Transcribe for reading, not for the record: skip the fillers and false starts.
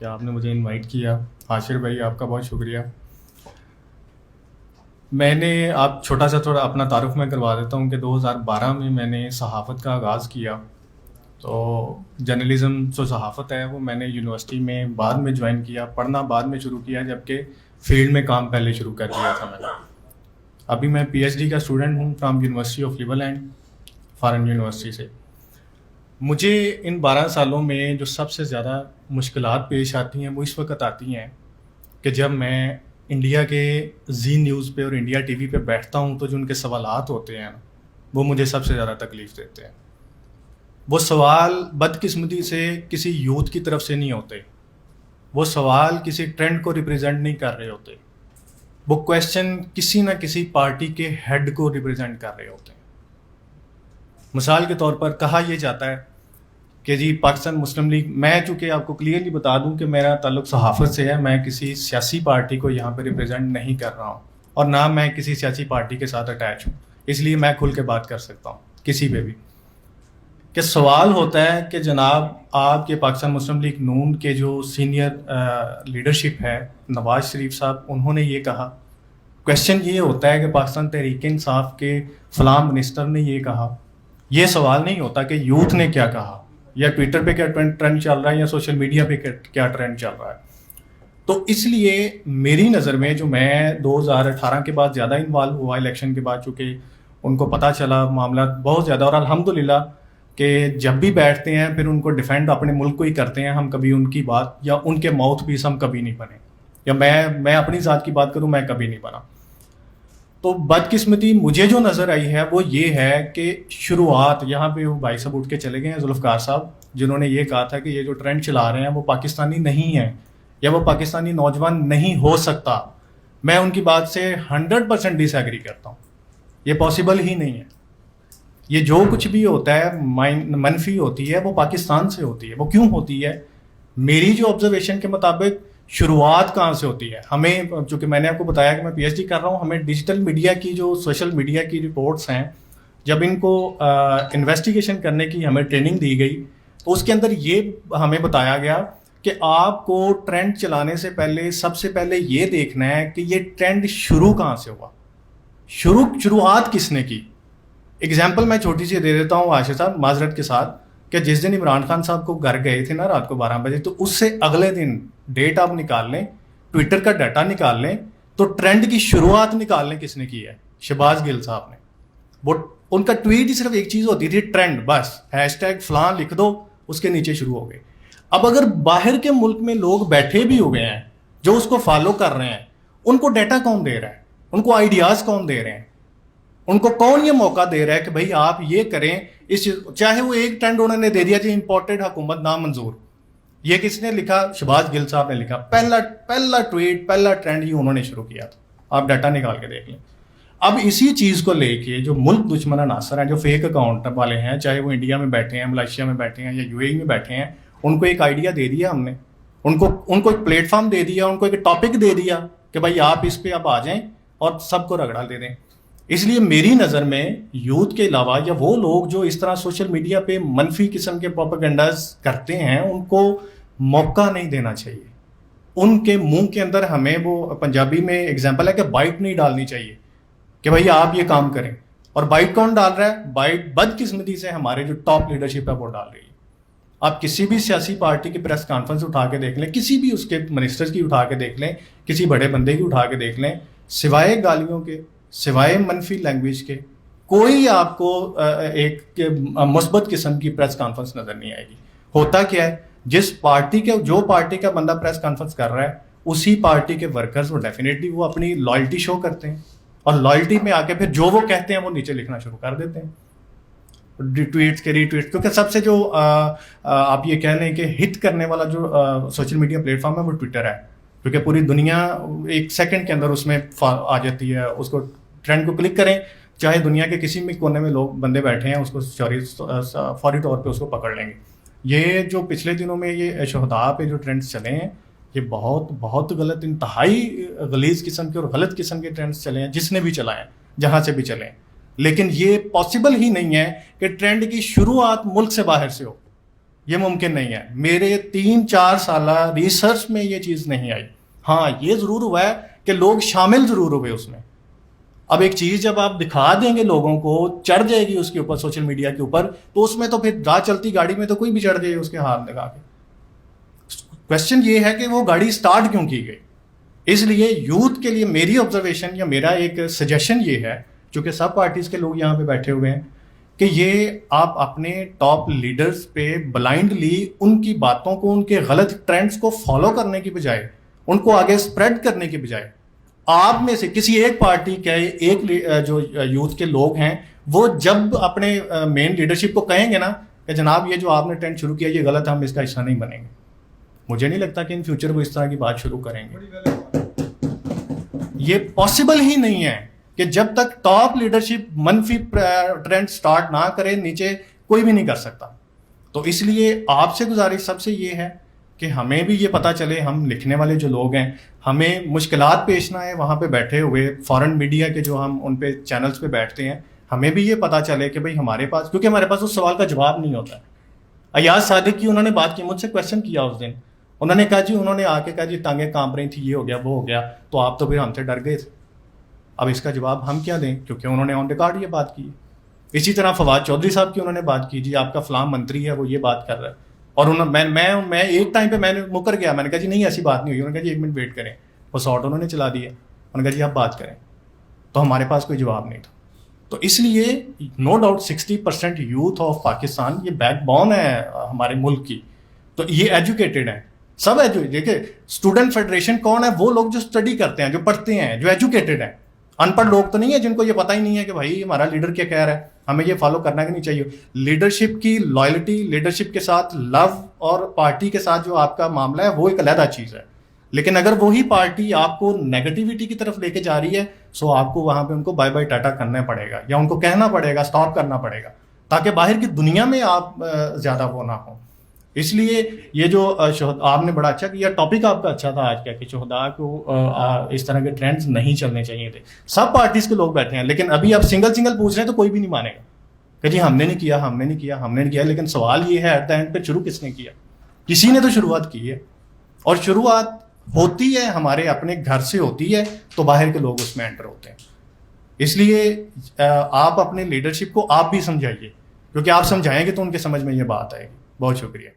کہ آپ نے مجھے انوائٹ کیا. عاشر بھائی آپ کا بہت شکریہ. میں نے آپ چھوٹا سا تھوڑا اپنا تعارف میں کروا دیتا ہوں کہ 2012 میں میں نے صحافت کا آغاز کیا. تو جرنلزم جو صحافت ہے وہ میں نے یونیورسٹی میں بعد میں جوائن کیا, پڑھنا بعد میں شروع کیا, جبکہ فیلڈ میں کام پہلے شروع کر دیا تھا میں نے. ابھی میں پی ایچ ڈی کا اسٹوڈنٹ ہوں from university of Liverland, foreign university سے. مجھے ان 12 سالوں میں جو سب سے زیادہ مشکلات پیش آتی ہیں وہ اس وقت آتی ہیں کہ جب میں انڈیا کے زی نیوز پہ اور انڈیا ٹی وی پہ بیٹھتا ہوں تو جو ان کے سوالات ہوتے ہیں وہ مجھے سب سے زیادہ تکلیف دیتے ہیں. وہ سوال بدقسمتی سے کسی یوتھ کی طرف سے نہیں ہوتے, وہ سوال کسی ٹرینڈ کو ریپرزینٹ نہیں کر رہے ہوتے, وہ کویشچن کسی نہ کسی پارٹی کے ہیڈ کو ریپرزینٹ کر رہے ہوتے ہیں. مثال کے طور پر کہا یہ جاتا ہے کہ جی پاکستان مسلم لیگ, میں چونکہ آپ کو کلیئرلی بتا دوں کہ میرا تعلق صحافت سے ہے, میں کسی سیاسی پارٹی کو یہاں پہ ریپرزینٹ نہیں کر رہا ہوں اور نہ میں کسی سیاسی پارٹی کے ساتھ اٹیچ ہوں, اس لیے میں کھل کے بات کر سکتا ہوں کسی پہ بھی. کہ سوال ہوتا ہے کہ جناب آپ کے پاکستان مسلم لیگ نون کے جو سینئر لیڈرشپ ہے نواز شریف صاحب, انہوں نے یہ کہا. کویشچن یہ ہوتا ہے کہ پاکستان تحریک انصاف کے فلاں منسٹر نے یہ کہا. یہ سوال نہیں ہوتا کہ یوتھ نے کیا کہا یا ٹویٹر پہ کیا ٹرینڈ چل رہا ہے یا سوشل میڈیا پہ کیا ٹرینڈ چل رہا ہے. تو اس لیے میری نظر میں جو میں 2018 کے بعد زیادہ انوالو ہوا الیکشن کے بعد, چونکہ ان کو پتہ چلا معاملات بہت زیادہ, اور الحمدللہ کہ جب بھی بیٹھتے ہیں پھر ان کو ڈیفینڈ اپنے ملک کو ہی کرتے ہیں. ہم کبھی ان کی بات یا ان کے ماؤتھ پیس ہم کبھی نہیں بنے, یا میں اپنی ذات کی بات کروں میں کبھی نہیں بنا. تو بدقسمتی مجھے جو نظر آئی ہے وہ یہ ہے کہ شروعات یہاں پہ وہ بھائی صاحب اٹھ کے چلے گئے ہیں ذوالفقار صاحب, جنہوں نے یہ کہا تھا کہ یہ جو ٹرینڈ چلا رہے ہیں وہ پاکستانی نہیں ہے یا وہ پاکستانی نوجوان نہیں ہو سکتا. میں ان کی بات سے 100% ڈس ایگری کرتا ہوں, یہ پاسبل ہی نہیں ہے. یہ جو کچھ بھی ہوتا ہے منفی ہوتی ہے وہ پاکستان سے ہوتی ہے. وہ کیوں ہوتی ہے؟ میری جو آبزرویشن کے مطابق شروعات کہاں سے ہوتی ہے. ہمیں چونکہ میں نے آپ کو بتایا کہ میں پی ایچ ڈی کر رہا ہوں, ہمیں ڈیجیٹل میڈیا کی جو سوشل میڈیا کی رپورٹس ہیں, جب ان کو انویسٹیگیشن کرنے کی ہمیں ٹریننگ دی گئی تو اس کے اندر یہ ہمیں بتایا گیا کہ آپ کو ٹرینڈ چلانے سے پہلے سب سے پہلے یہ دیکھنا ہے کہ یہ ٹرینڈ شروع کہاں سے ہوا, شروعات کس نے کی. اگزامپل میں چھوٹی سی دے دیتا ہوں عاشر صاحب معذرت کے ساتھ, کہ جس دن عمران خان صاحب کو گھر گئے تھے نا رات کو 12 بجے, تو اس سے اگلے دن ڈیٹ آپ نکال لیں, ٹویٹر کا ڈیٹا نکال لیں, تو ٹرینڈ کی شروعات نکال لیں کس نے کی ہے, شہباز گل صاحب نے. وہ ان کا ٹویٹ ہی صرف ایک چیز ہوتی تھی, ٹرینڈ, بس ہیش ٹیگ فلاں لکھ دو, اس کے نیچے شروع ہو گئے. اب اگر باہر کے ملک میں لوگ بیٹھے بھی ہو گئے ہیں جو اس کو فالو کر رہے ہیں, ان کو ڈیٹا کون دے رہا ہے, ان کو آئیڈیاز کون دے رہے ہیں, ان کو کون یہ موقع دے رہا ہے کہ بھائی آپ یہ کریں اس چیز, چاہے وہ ایک ٹرینڈ انہوں نے دے دیا جی امپورٹڈ حکومت نامنظور, یہ کس نے لکھا, شہباز گل صاحب نے لکھا. پہلا ٹویٹ پہلا ٹرینڈ ہی انہوں نے شروع کیا تھا, آپ ڈیٹا نکال کے دیکھ لیں. اب اسی چیز کو لے کے جو ملک دشمن عناصر ہیں, جو فیک اکاؤنٹ والے ہیں, چاہے وہ انڈیا میں بیٹھے ہیں, ملائیشیا میں بیٹھے ہیں یا یو اے ای میں بیٹھے ہیں, ان کو ایک آئیڈیا دے دیا ہم نے, ان کو ایک پلیٹ فارم دے دیا, ان کو ایک ٹاپک دے دیا کہ بھائی آپ اس پہ اب آ جائیں اور سب کو رگڑا دے دیں. اس لیے میری نظر میں یوتھ کے علاوہ یا وہ لوگ جو اس طرح سوشل میڈیا پہ منفی قسم کے پروپیگنڈاز کرتے ہیں, ان کو موقع نہیں دینا چاہیے. ان کے منہ کے اندر ہمیں وہ پنجابی میں ایگزامپل ہے کہ بائٹ نہیں ڈالنی چاہیے کہ بھائی آپ یہ کام کریں. اور بائٹ کون ڈال رہا ہے؟ بائٹ بدقسمتی سے ہمارے جو ٹاپ لیڈرشپ ہے وہ ڈال رہی ہے. آپ کسی بھی سیاسی پارٹی کی پریس کانفرنس اٹھا کے دیکھ لیں, کسی بھی اس کے منسٹر کی اٹھا کے دیکھ لیں, کسی بڑے بندے کی اٹھا کے دیکھ لیں, سوائے گالیوں کے, سوائے منفی لینگویج کے, کوئی آپ کو ایک مثبت قسم کی پریس کانفرنس نظر نہیں آئے گی. ہوتا کیا ہے, جو پارٹی کا بندہ پریس کانفرنس کر رہا ہے اسی پارٹی کے ورکرز وہ ڈیفینیٹلی وہ اپنی لائلٹی شو کرتے ہیں, اور لائلٹی میں آ کے پھر جو وہ کہتے ہیں وہ نیچے لکھنا شروع کر دیتے ہیں, ٹویٹس کے ری ٹویٹ. کیونکہ سب سے جو آپ یہ کہہ لیں کہ ہٹ کرنے والا جو سوشل میڈیا پلیٹ فارم ہے وہ ٹویٹر ہے, کیونکہ پوری دنیا ایک سیکنڈ کے اندر اس میں آ جاتی ہے. اس کو ٹرینڈ کو کلک کریں, چاہے دنیا کے کسی بھی کونے میں لوگ بندے بیٹھے ہیں, اس کو فوری طور پہ اس کو پکڑ لیں گے. یہ جو پچھلے دنوں میں یہ شہداء پہ جو ٹرینڈز چلے ہیں یہ بہت بہت غلط, انتہائی غلیظ قسم کے اور غلط قسم کے ٹرینڈز چلے ہیں, جس نے بھی چلائیں, جہاں سے بھی چلیں. لیکن یہ پاسبل ہی نہیں ہے کہ ٹرینڈ کی شروعات ملک سے باہر سے ہو. یہ ممکن نہیں ہے. میرے 3-4 سالہ ریسرچ میں یہ چیز نہیں آئی. ہاں یہ ضرور ہوا ہے کہ لوگ شامل ضرور ہوئے اس میں. اب ایک چیز جب آپ دکھا دیں گے لوگوں کو, چڑھ جائے گی اس کے اوپر سوشل میڈیا کے اوپر, تو اس میں تو پھر راہ چلتی گاڑی میں تو کوئی بھی چڑھ جائے اس کے ہاتھ لگا کے. کوشچن یہ ہے کہ وہ گاڑی سٹارٹ کیوں کی گئی. اس لیے یوتھ کے لیے میری آبزرویشن یا میرا ایک سجیشن یہ ہے, چونکہ سب پارٹیز کے لوگ یہاں پہ بیٹھے ہوئے ہیں, کہ یہ آپ اپنے ٹاپ لیڈرز پہ بلائنڈلی ان کی باتوں کو, ان کے غلط ٹرینڈز کو فالو کرنے کی بجائے, ان کو آگے اسپریڈ کرنے کی بجائے, آپ میں سے کسی ایک پارٹی کے ایک جو یوتھ کے لوگ ہیں وہ جب اپنے مین لیڈرشپ کو کہیں گے نا کہ جناب یہ جو آپ نے ٹرینڈ شروع کیا یہ غلط ہے, ہم اس کا حصہ نہیں بنیں گے, مجھے نہیں لگتا کہ ان فیوچر وہ اس طرح کی بات شروع کریں گے. یہ پاسبل ہی نہیں ہے کہ جب تک ٹاپ لیڈرشپ منفی ٹرینڈ سٹارٹ نہ کرے, نیچے کوئی بھی نہیں کر سکتا. تو اس لیے آپ سے گزارش سب سے یہ ہے کہ ہمیں بھی یہ پتہ چلے, ہم لکھنے والے جو لوگ ہیں, ہمیں مشکلات پیش نہ ہے وہاں پہ بیٹھے ہوئے فارن میڈیا کے جو ہم ان پہ چینلز پہ بیٹھتے ہیں, ہمیں بھی یہ پتہ چلے کہ بھئی ہمارے پاس, کیونکہ ہمارے پاس اس سوال کا جواب نہیں ہوتا ہے. ایاز صادق کی انہوں نے بات کی, مجھ سے کویشچن کیا اس دن, انہوں نے کہا جی, انہوں نے آ کے کہا جی ٹانگیں کانپ رہی تھی, یہ ہو گیا وہ ہو گیا, تو آپ تو پھر ہم سے ڈر گئے تھے. اب اس کا جواب ہم کیا دیں, کیونکہ انہوں نے آن ریکارڈ یہ بات کی. اسی طرح فواد چودھری صاحب کی انہوں نے بات کی, جی آپ کا فلاں منتری ہے وہ یہ بات کر رہا ہے, اور میں ایک ٹائم پہ میں نے مکر گیا, میں نے کہا جی نہیں ایسی بات نہیں ہوئی. انہوں نے کہا جی 1 منٹ ویٹ کریں, وہ سارٹ انہوں نے چلا دیا, انہوں نے کہا جی آپ بات کریں, تو ہمارے پاس کوئی جواب نہیں تھا. تو اس لیے no doubt 60% youth of Pakistan یہ بیک بون ہے ہمارے ملک کی, تو یہ ایجوکیٹڈ ہیں سب. دیکھیں اسٹوڈنٹ فیڈریشن کون ہے, وہ لوگ جو اسٹڈی کرتے ہیں, جو پڑھتے ہیں, جو ایجوکیٹڈ ہیں. ان پڑھ لوگ تو نہیں ہے جن کو یہ پتہ ہی نہیں ہے کہ بھائی ہمارا لیڈر کیا کہہ رہا ہے, ہمیں یہ فالو کرنا کہ نہیں چاہیے. لیڈرشپ کی لائلٹی, لیڈرشپ کے ساتھ لو اور پارٹی کے ساتھ جو آپ کا معاملہ ہے وہ ایک علیحدہ چیز ہے. لیکن اگر وہی پارٹی آپ کو نیگیٹیوٹی کی طرف لے کے جا رہی ہے, سو آپ کو وہاں پہ ان کو بائی بائی ٹاٹا کرنا پڑے گا, یا ان کو کہنا پڑے گا, اسٹاپ کرنا پڑے گا, تاکہ باہر کی دنیا میں آپ زیادہ وہ نہ ہوں. اس لیے یہ جو آپ نے بڑا اچھا کیا, ٹاپک آپ کا اچھا تھا آج کا, کہ شہداء کو اس طرح کے ٹرینڈز نہیں چلنے چاہیے تھے. سب پارٹیز کے لوگ بیٹھے ہیں, لیکن ابھی آپ سنگل پوچھ رہے ہیں تو کوئی بھی نہیں مانے گا کہ جی ہم نے نہیں کیا, ہم نے نہیں کیا, ہم نے نہیں کیا. لیکن سوال یہ ہے ایٹ دا اینڈ پہ شروع کس نے کیا؟ کسی نے تو شروعات کی ہے, اور شروعات ہوتی ہے ہمارے اپنے گھر سے ہوتی ہے, تو باہر کے لوگ اس میں انٹر ہوتے ہیں. اس لیے آپ اپنے لیڈرشپ کو آپ بھی سمجھائیے, کیونکہ آپ سمجھائیں گے تو ان کے سمجھ میں یہ بات آئے گی. بہت شکریہ.